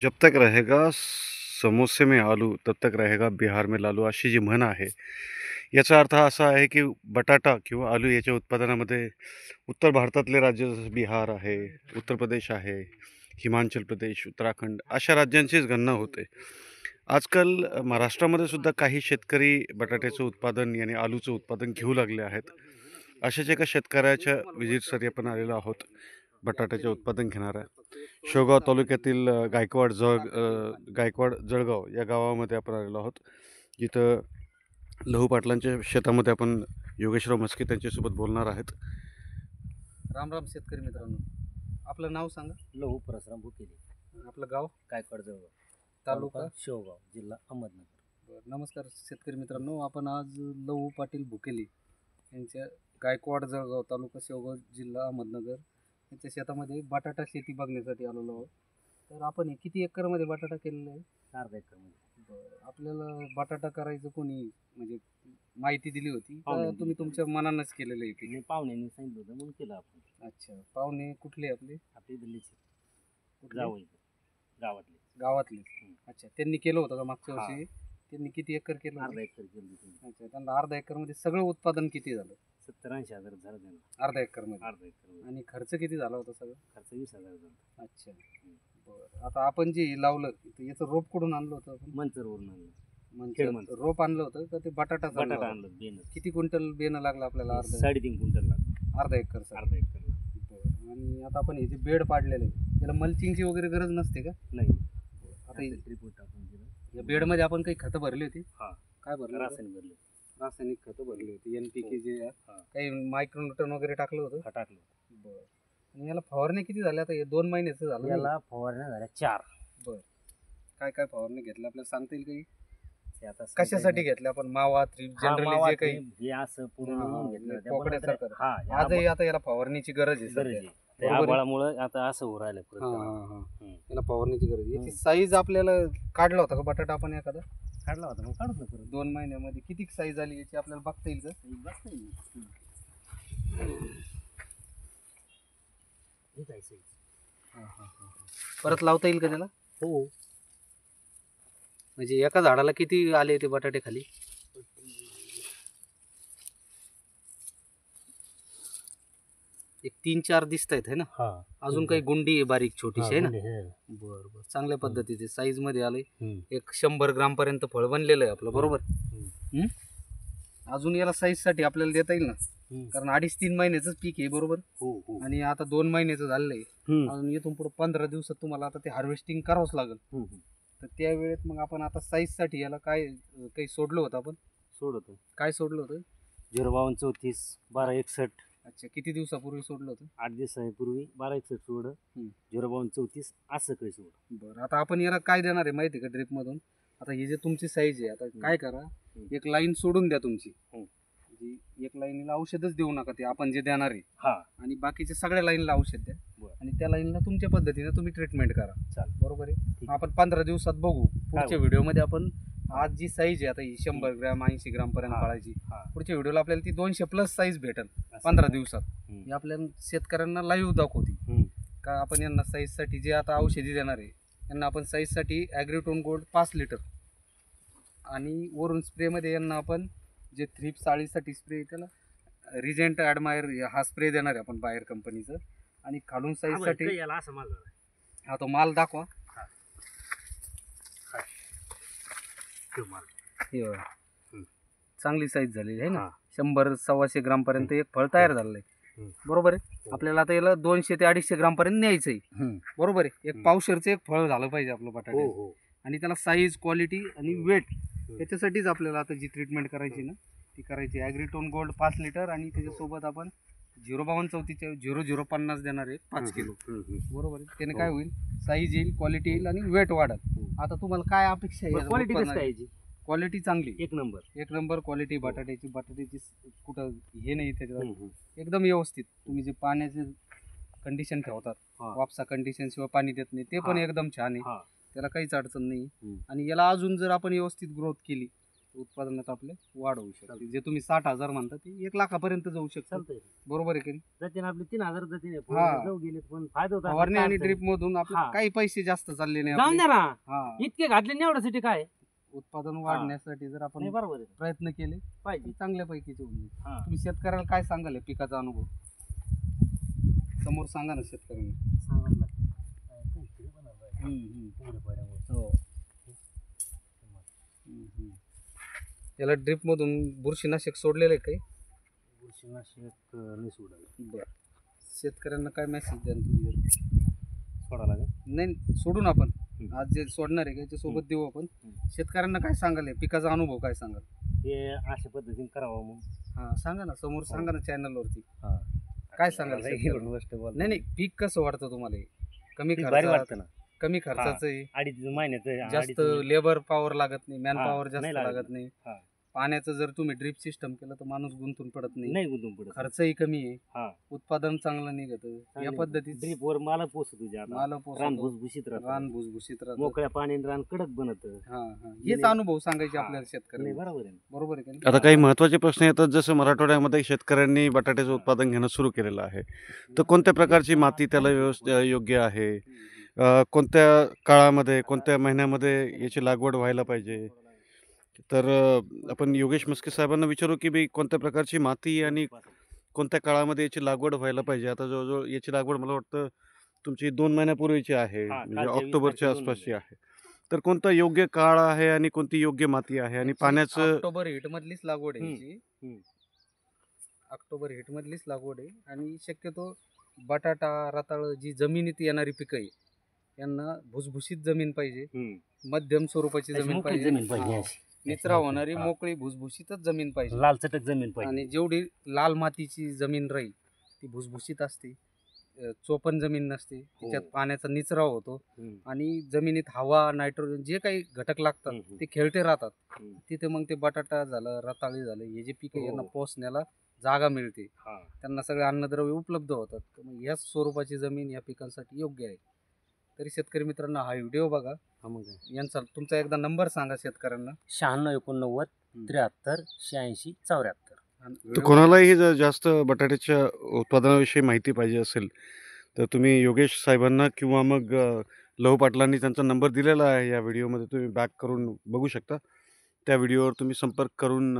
जब तक रहेगा समोसे में आलू तब तक रहेगा बिहार में लालू अशी जी म्हण आहे. याचा अर्थ असा आहे की बटाटा किंवा आलू याच्या उत्पादनामध्ये उत्तर भारतातले राज्य जसं बिहार आहे, उत्तर प्रदेश आहे, हिमाचल प्रदेश, उत्तराखंड अशा राज्यांचीच गणना होते. आजकाल महाराष्ट्रामध्ये सुद्धा काही शेतकरी बटाट्याचं उत्पादन आणि आलूचं उत्पादन घेऊ लागले आहेत. अशाच एका शेतकऱ्याच्या व्हिजिटसाठी आपण आलेलो आहोत. बटाट्याचे उत्पादन घेणारा शेवगाव तालुक्यातील गायकवाड जळगाव या गावामध्ये आपण आलेलो आहोत. जिथं लहू पाटलांच्या शेतामध्ये आपण योगेशराव म्हस्के त्यांच्यासोबत बोलणार आहेत. राम राम शेतकरी मित्रांनो, आपलं नाव सांगा. लहू परसराम भुकेले, आपलं गाव, गायकवाड जळगाव, तालुका शेवगाव, जिल्हा अहमदनगर. नमस्कार शेतकरी मित्रांनो, आपण आज लहू पाटील भुकेले यांच्या गायकवाड जळगाव, तालुका शेवगाव, जिल्हा अहमदनगर यांच्या शेतामध्ये बटाटा शेती बघण्यासाठी आलेलो आहोत. तर आपण किती एकरमध्ये बटाटा केलेला आहे? अर्धा एकरमध्ये. आपल्याला बटाटा करायचं कोणी म्हणजे माहिती दिली होती का पाहुणे तुम्ही तुमच्या मनानंच केलेलं आहे? आणि पाहुण्यांनी सांगितलं होतं म्हणून केलं आपण. अच्छा, पाहुणे कुठले आपले? आपली दिल्लीचे कुठले? गावातले. गावातले. अच्छा, त्यांनी केलं होतं का मागच्या हा. वर्षी? त्यांनी किती एकर केलं होतं? अर्धा एकर केली तुम्ही. अच्छा, त्यांना अर्धा एकरमध्ये सगळं उत्पादन किती झालं? 70-80 हजार झालं त्यांना. अर्धा एकरमध्ये. अर्धा एकर आणि खर्च किती झाला होता सगळं? खर्च 20,000 झाला. अच्छा, बरं. आता आपण जे लावलं तर याचं रोप कुठून आणलं होतं आपण? मंचरवरून आणलं. म्हणजे खेडमंच. रोप आणलं होतं का ते बटाटा बटाटा आणलं बेन. किती क्विंटल बेणं लागलं आपल्याला? 3.5 क्विंटल लागलं. अर्धा एकर सर. अर्धा एकर आणि आता आपण हे जे बेड पाडलेलं आहे त्याला मल्चिंगची वगैरे गरज नसते का? नाही. आता रिपोर्ट टाकून दिलं. या बेडमध्ये आपण काही खतं भरली होती? हा. काय भरलं? रासायनिक भरले. रासायनिक खतं भरली होती, NPK जे आहे. हा. काही मायक्रोन्यूटन वगैरे टाकलं होतं? हा, टाकलं. बरं. आणि याला फवारणी किती झाल्या? आता हे 2 महिन्याचं झालं. याला फवारण्या झाल्या 4. काय काय फवारणी घेतल्या आपल्याला सांगता येईल काही? ते आता कशासाठी घेतल्या आपण? मावा, थ्रिप, जनरली जे काही हे असं पूर्ण हा, म्हणून घेतलं म्हणजे पोकळ्यासारखं. हा, आजही आता याला फवारणीची गरज आहे गरज सध्या. आहे. त्या बरोबर आहे. आभाळामुळं आता असं होऊ राहिलं परत. हा, हा, हा. हम्म. याला फवारणीची गरज आहे. याची साईज आपल्याला काढला होता का बटाटा आपण एखादा? काढला होता मग काढत ना परत. 2 महिन्यामध्ये किती साईज आली याची आपल्याला बघता येईल का? बसता येईल. हे काय size? परत लावता येईल का त्याला? हो. म्हणजे एका झाडाला किती आले ते बटाटे खाली? एक 3-4 दिसत आहेत है ना? हा. अजून काही गुंडी आहे बारीक छोटीशी आहे ना? हे. बरं बरं, चांगल्या पद्धतीचे साईज मध्ये आले. हम्म. एक 100 ग्राम पर्यंत फळ बनलेलं आहे आपलं, बरोबर? हम्म? अजून याला साईज साठी आपल्याला देता येईल ना? हम्म. कारण 2.5-3 महिन्याचं पीक आहे, बरोबर? हो हो. आणि आता 2 महिन्याचं झालंय. हम्म. अजून इथून पुढे 15 दिवसात तुम्हाला आता ते हार्वेस्टिंग करावंच लागेल. हम्म. तर त्या वेळेत मग आपण आता साईज साठी याला काय काही सोडलं होतं आपण? सोडतो. काय सोडलं होतं? 052 34 1261. अच्छा, किती दिवसापूर्वी सोडलं होतं? 8 दिवसापूर्वी 1261 सोड. 052 34 असं काही सोड. बरं, आता आपण याला काय देणार आहे माहिती आहे का ड्रिप मधून? आता ही जे तुमची साईज आहे, आता काय करा, एक लाईन सोडून द्या तुमची. म्हणजे एक लाईनीला औषधच देऊ नका, ते आपण जे देणार आहे. हा. आणि बाकीच्या सगळ्या लाईनला औषध द्या. बरं. आणि त्या लाईनला तुमच्या पद्धतीने तुम्ही ट्रीटमेंट करा. चालेल. बरोबर आहे. ठीक. आपण 15 दिवसात बघू. पुढच्या व्हिडिओमध्ये आपण आज जी साईज आहे आता ही 100 ग्रॅम 80 ग्राम पर्यंत हा. पाळायची. हा. पुढच्या व्हिडिओला आपल्याला ती 200 प्लस साईज भेटेल असं. 15 दिवसात. हम्म. ही आपल्या शेतकऱ्यांना लाईव्ह दाखवती हम्म. का आपण यांना साईजसाठी जे आता औषधी देणार आहे यांना आपण साईजसाठी ॲग्रिटोन गोल्ड 5 लिटर आणि वरून स्प्रेमध्ये यांना आपण जे थ्रिप साळीसाठी स्प्रे त्याला रिजेंट ॲडमायर हा स्प्रे देणार आहे आपण बाहेर कंपनीचं. आणि खालून साईजसाठी याला असं माल झाला. हा तो माल दाखवा. तो माल. हे बघा. चांगली साईज झालेली आहे ना? हा. 100-125 ग्राम पर्यंत एक फळ तयार झालेलं आहे. बरोबर आहे. आपल्याला आता याला 200 ते 250 ग्राम पर्यंत न्यायचं आहे. बरोबर आहे. एक पावशेरचं एक फळ झालं पाहिजे आपलं बटाटे. हो हो. आणि त्याला साईज, क्वालिटी आणि वेट याच्यासाठीच आपल्याला आता जी ट्रीटमेंट करायची ना ती करायची. ॲग्रिटोन गोल्ड 5 लिटर आणि त्याच्यासोबत आपण 05234 0050 देणार आहे 5 किलो. बरोबर आहे. त्याने काय होईल, साईज येईल, क्वालिटी येईल आणि वेट वाढेल. आता तुम्हाला काय अपेक्षा आहे? क्वालिटी कसं काय याची? क्वालिटी चांगली, एक नंबर क्वालिटी बटाट्याची कुठं हे नाही त्याच्यावर. एकदम व्यवस्थित. तुम्ही जे पाण्याचे कंडिशन ठेवतात, वापसा कंडिशन शिवाय पाणी देत नाही, ते पण एकदम छान आहे. त्याला काहीच अडचण नाही. आणि याला अजून जर आपण व्यवस्थित ग्रोथ केली उत्पादनात आपले वाढ होऊ शकते. जे तुम्ही 60,000 म्हणता ते 1 लाखापर्यंत जाऊ शकतात. चालतंय बरोबर आहे की नाही? जातीने आपले 3,000 जातीने हा. जाऊ गेले पण फायदा होता फवारणी काय आणि अडचण ड्रीप मधून आपले हा. काही पैसे जास्त चालले नाही नाही. जाऊन आपले. द्या ना हा. इतके घातले निवडासाठी काय उत्पादन वाढण्यासाठी जर आपण नाही बरोबर आहे प्रयत्न केले पाहिजे तर चांगल्या पैकीचे होऊन जाईल. हा. तुम्ही शेतकऱ्याला काय सांगाल या पिकाचा अनुभव समोर सांगा ना शेतकऱ्यांना. सांगावं लागतं. काय काहीतरी बनावं लागतं. तेवढं पाण्यामुळे. हो. याला ड्रीप मधून बुरशीनाशक सोडलेलं आहे काही? बुरशीनाशक नाही सोडायला बरं. शेतकऱ्यांना काय मेसेज द्या तुम्ही? सोडावं लागेल नाही सोडून आपण आज जे सोडणार आहे त्याच्या सोबत देऊ आपण. शेतकऱ्यांना काय सांगाल या पिकाचा अनुभव काय सांगाल? हे अशा पद्धतीने करावं म्हणून हा सांगा ना समोर सांगा ना चॅनल वरती हा. काय सांगाल काही शेतकऱ्यांना? गोष्ट बोल नाही नाही पीक कसं वाटतं तुम्हाला हे? कमी पीक भारी खर्चात वाटतं ना कमी खर्चाचं आहे, 2.5 महिन्याचं जास्त 2.5 लेबर पॉवर लागत नाही, मॅन हा, पॉवर जास्त नाही लागत. लागत नाही. हा. पाण्याचं जर तुम्ही ड्रीप सिस्टम केलं तर माणूस गुंतून पडत नाही, नाही गुंतून पडत खर्चही कमी आहे, हा. उत्पादन चांगलं निघत. या पद्धतीत ड्रीप वर माल पोसत तुझ्या माल रान पोसतो, भुसभुशीत राहतं रान भुसभुशीत राहतं. मोकळ्या पाण्याने रान कडक बनत हा हा हेच अनुभव सांगायचे हा. आपल्याला नाही शेतकऱ्यांना. बरोबर आहे बरोबर आहे का नाही? आता काही महत्त्वाचे प्रश्न येतात, जसं मराठवाड्यामध्ये शेतकऱ्यांनी बटाट्याचं उत्पादन घेणं सुरू केलेलं आहे, तर कोणत्या प्रकारची माती त्याला योग्य आहे, कोणत्या काळामध्ये कोणत्या महिन्यामध्ये याची लागवड व्हायला पाहिजे. तर आपण योगेश मस्के साहेबांना विचारू की बी कोणत्या प्रकारची माती आणि कोणत्या काळामध्ये याची लागवड व्हायला पाहिजे. आता जवळजवळ याची लागवड मला वाटतं तुमची 2 महिन्यापूर्वीची आहे, हा, म्हणजे काल 23 ऑक्टोबरच्या तारखेला आसपासची आहे. तर कोणता योग्य काळ आहे आणि कोणती योग्य माती आहे आणि पाण्याचं ऑक्टोबर हिट मधलीच लागवड आहे हम्म. याची. हम्म. ऑक्टोबर हिट मधलीच लागवड आहे आणि शक्यतो बटाटा रताळ जी जमिनीत येणारी पिकं आहे यांना भुसभुशीत जमीन पाहिजे, हम्म. मध्यम स्वरूपाची अशी जमीन मोकळी पाहिजे, जमीन पाहिजे हा. अशी. निचरा होणारी हा. मोकळी भुसभुशीतच जमीन पाहिजे. लाल चटक जमीन पाहिजे आणि जेवढी लाल मातीची जमीन राहील ती भुसभुशीत असते, चोपण जमीन नसते, तिच्यात पाण्याचा निचरा होतो हम्म. आणि जमिनीत हवा नायट्रोजन जे काही घटक लागतात हम्म. ते खेळते राहतात. हम्म. तिथे मग ते बटाटा झालं, रताळी झालं, हे जे पिकं हो. यांना पोसण्याला जागा मिळते, हा. त्यांना सगळे अन्नद्रव्य उपलब्ध होतात. तर मग ह्या स्वरूपाची जमीन या पिकांसाठी योग्य आहे. तरी शेतकरी मित्रांना हा व्हिडिओ बघा. हा मग काय. यांचा तुमचा एकदा नंबर सांगा शेतकऱ्यांना. 96 89 73 86 74. आणि तर व्हिडिओ- कोणालाही जर जास्त बटाट्याच्या उत्पादनाविषयी माहिती पाहिजे असेल तर तुम्ही योगेश साहेबांना किंवा मग लहू पाटलांनी त्यांचा नंबर दिलेला आहे या व्हिडिओमध्ये, तुम्ही बॅक करून बघू शकता. त्या व्हिडिओवर तुम्ही संपर्क करून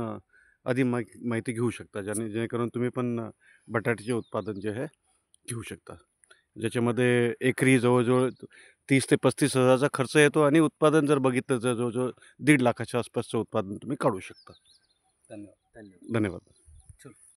आधी माहिती घेऊ शकता, जेणेकरून तुम्ही पण बटाट्याचे उत्पादन जे आहे घेऊ शकता, ज्याच्यामध्ये एकरी जवळजवळ 30 ते 35 हजाराचा खर्च येतो आणि उत्पादन जर बघितलं तर जवळजवळ 1.5 लाखाच्या आसपासचं उत्पादन तुम्ही काढू शकता. धन्यवाद. धन्यवाद. धन्यवाद.